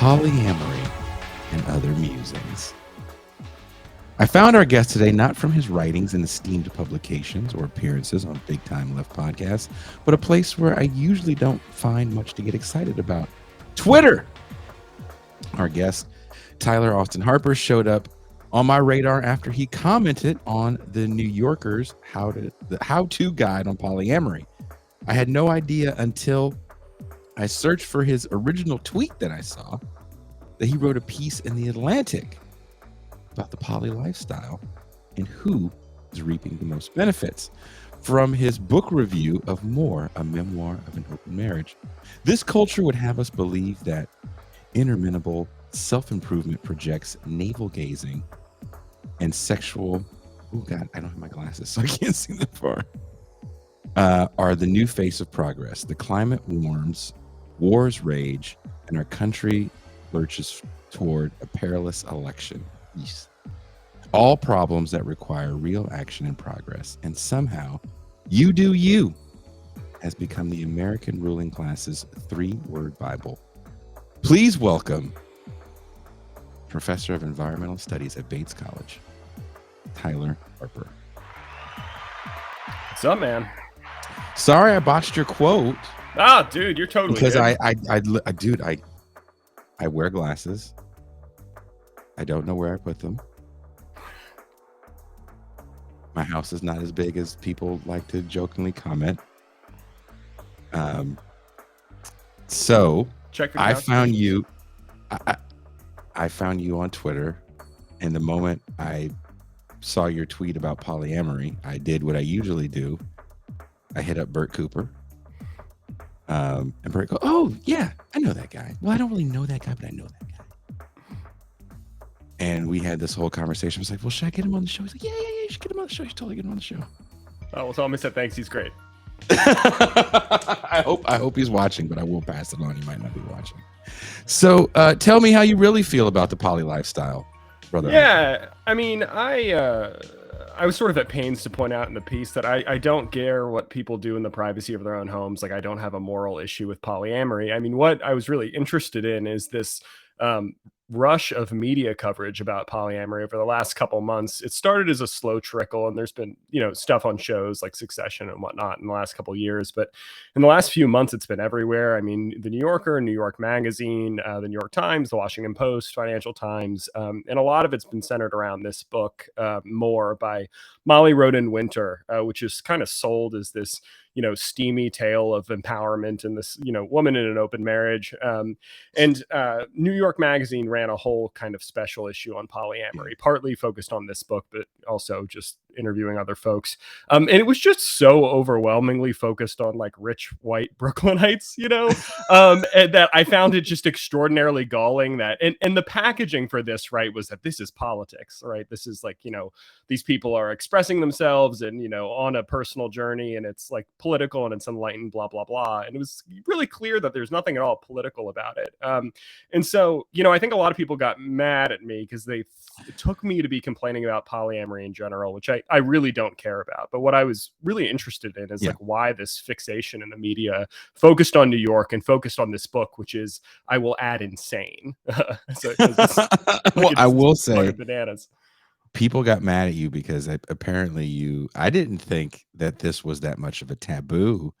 polyamory, and other musings. I found our guest today not from his writings in esteemed publications or appearances on Big Time Left podcasts, but a place where I usually don't find much to get excited about: Twitter. Our guest, Tyler Austin Harper, showed up on my radar after he commented on the New Yorker's how-to guide on polyamory. I had no idea until I searched for his original tweet that I saw that he wrote a piece in The Atlantic about the poly lifestyle and who is reaping the most benefits from his book review of More, a memoir of an open marriage. This culture would have us believe that interminable self-improvement projects navel gazing and sexual, oh God, I don't have my glasses, so I can't see that far, are the new face of progress. The climate warms, wars rage, and our country lurches toward a perilous election. Yes. All problems that require real action and progress. And somehow, you do you has become the American ruling class's 3-word Bible. Please welcome Professor of Environmental Studies at Bates College, Tyler Harper. What's up, man? Sorry I botched your quote. Ah, dude, you're totally because good. I wear glasses. I don't know where I put them. My house is not as big as people like to jokingly comment. So I found you. I found you on Twitter, and the moment I saw your tweet about polyamory, I did what I usually do. I hit up Bert Cooper. And Bert go, oh yeah, I know that guy. Well, I don't really know that guy, but I know that guy. And we had this whole conversation. I was like, well, should I get him on the show? He's like, yeah, you should get him on the show. You should totally get him on the show. Oh, well, tell him I said thanks. He's great. I hope he's watching, but I will pass it on. He might not be watching. So tell me how you really feel about the poly lifestyle, brother. Yeah, I mean, I was sort of at pains to point out in the piece that I don't care what people do in the privacy of their own homes. Like, I don't have a moral issue with polyamory. I mean, what I was really interested in is this rush of media coverage about polyamory over the last couple months. It started as a slow trickle, and there's been, stuff on shows like Succession and whatnot in the last couple of years. But in the last few months, it's been everywhere. I mean, the New Yorker, New York Magazine, the New York Times, the Washington Post, Financial Times, and a lot of it's been centered around this book, More, by Molly Roden-Winter, which is kind of sold as this, steamy tale of empowerment and this, woman in an open marriage. And New York Magazine ran a whole kind of special issue on polyamory, partly focused on this book, but also just interviewing other folks. And it was just so overwhelmingly focused on like rich white Brooklynites, and that I found it just extraordinarily galling that, and the packaging for this, right, was that this is politics, right? This is like, these people are expressing themselves and, on a personal journey, and it's like political and it's enlightened, blah, blah, blah. And it was really clear that there's nothing at all political about it. And so, I think a lot of people got mad at me because it took me to be complaining about polyamory in general, which I really don't care about. But what I was really interested in is like why this fixation in the media focused on New York and focused on this book, which is, I will add, insane. Well, I will say, bananas. People got mad at you because apparently I didn't think that this was that much of a taboo.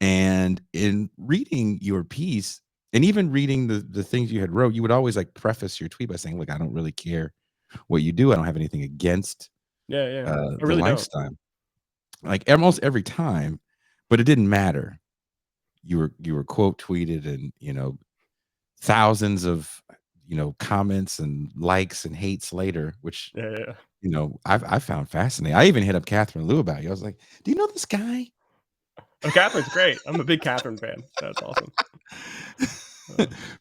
And in reading your piece and even reading the things you had wrote, you would always like preface your tweet by saying, look, I don't really care what you do. I don't have anything against I really the lifestyle. Like almost every time, but it didn't matter. You were quote tweeted and, thousands of, comments and likes and hates later, which, I found fascinating. I even hit up Catherine Liu about you. I was like, do you know this guy? Oh, Catherine's great. I'm a big Catherine fan. That's awesome.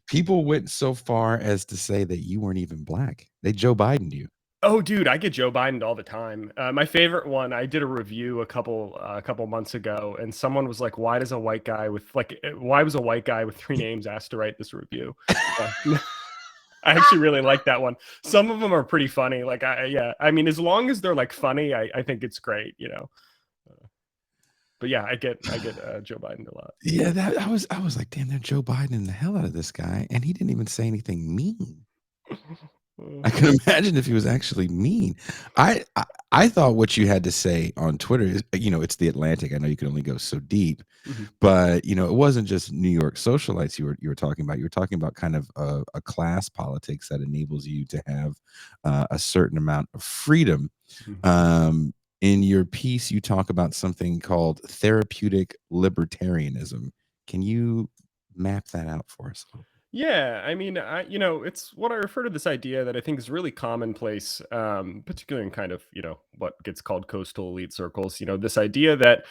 People went so far as to say that you weren't even black. They Joe Biden'd you. Oh, dude, I get Joe Biden all the time. My favorite one, I did a review a couple months ago, and someone was like, "Why was a white guy with 3 names asked to write this review?" I actually really like that one. Some of them are pretty funny. Like, I mean, as long as they're like funny, I think it's great. But yeah, I get Joe Biden a lot. Yeah, that I was like, damn, they're Joe Biden the hell out of this guy, and he didn't even say anything mean. I can imagine if he was actually mean. I thought what you had to say on Twitter is, it's the Atlantic. I know you can only go so deep, Mhm. but it wasn't just New York socialites you were talking about. You were talking about kind of a class politics that enables you to have a certain amount of freedom. Mhm. In your piece, you talk about something called therapeutic libertarianism. Can you map that out for us a little? Yeah, I mean, it's what I refer to this idea that I think is really commonplace, particularly in kind of, what gets called coastal elite circles. This idea that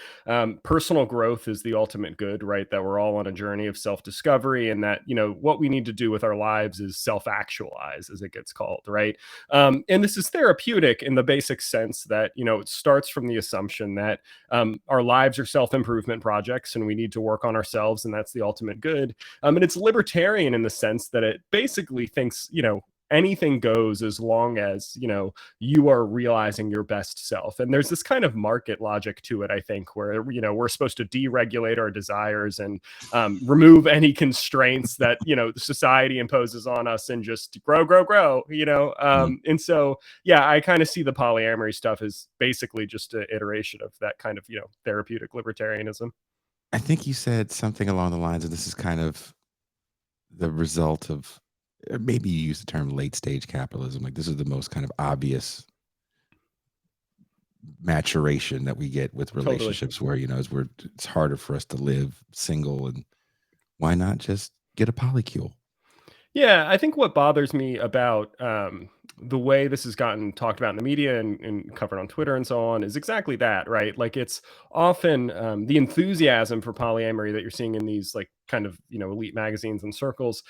personal growth is the ultimate good, right? That we're all on a journey of self discovery, and that, what we need to do with our lives is self actualize, as it gets called, right? And this is therapeutic in the basic sense that, it starts from the assumption that our lives are self improvement projects and we need to work on ourselves, and that's the ultimate good. And it's libertarian in the sense that it basically thinks, anything goes as long as, you are realizing your best self. And there's this kind of market logic to it, I think, where, we're supposed to deregulate our desires and remove any constraints that, society imposes on us and just grow, grow, grow, And so, yeah, I kind of see the polyamory stuff as basically just an iteration of that kind of, therapeutic libertarianism. I think you said something along the lines of this is kind of the result of, maybe you use the term late stage capitalism. Like this is the most kind of obvious maturation that we get with Totally. relationships where, it's harder for us to live single, and why not just get a polycule? Yeah, I think what bothers me about the way this has gotten talked about in the media and covered on Twitter and so on is exactly that, right? Like it's often the enthusiasm for polyamory that you're seeing in these like kind of elite magazines and circles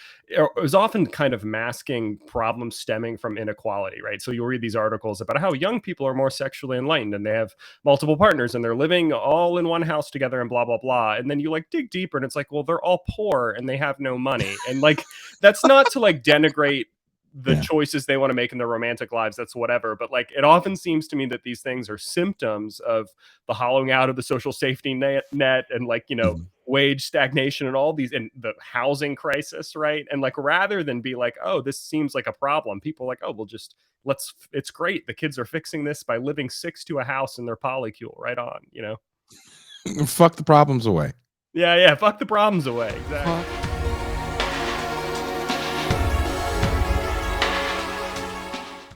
is often kind of masking problems stemming from inequality, right? So you'll read these articles about how young people are more sexually enlightened and they have multiple partners and they're living all in one house together and blah blah blah, and then you like dig deeper and it's like, well, they're all poor and they have no money, and like that's not to like denigrate the Yeah. choices they want to make in their romantic lives. That's whatever. But like, it often seems to me that these things are symptoms of the hollowing out of the social safety net and like, Mhm. wage stagnation and all these and the housing crisis. Right. And like, rather than be like, oh, this seems like a problem, people are like, oh, well, just it's great. The kids are fixing this by living six to a house in their polycule. Right on, Fuck the problems away. Yeah. Yeah. Fuck the problems away. Exactly.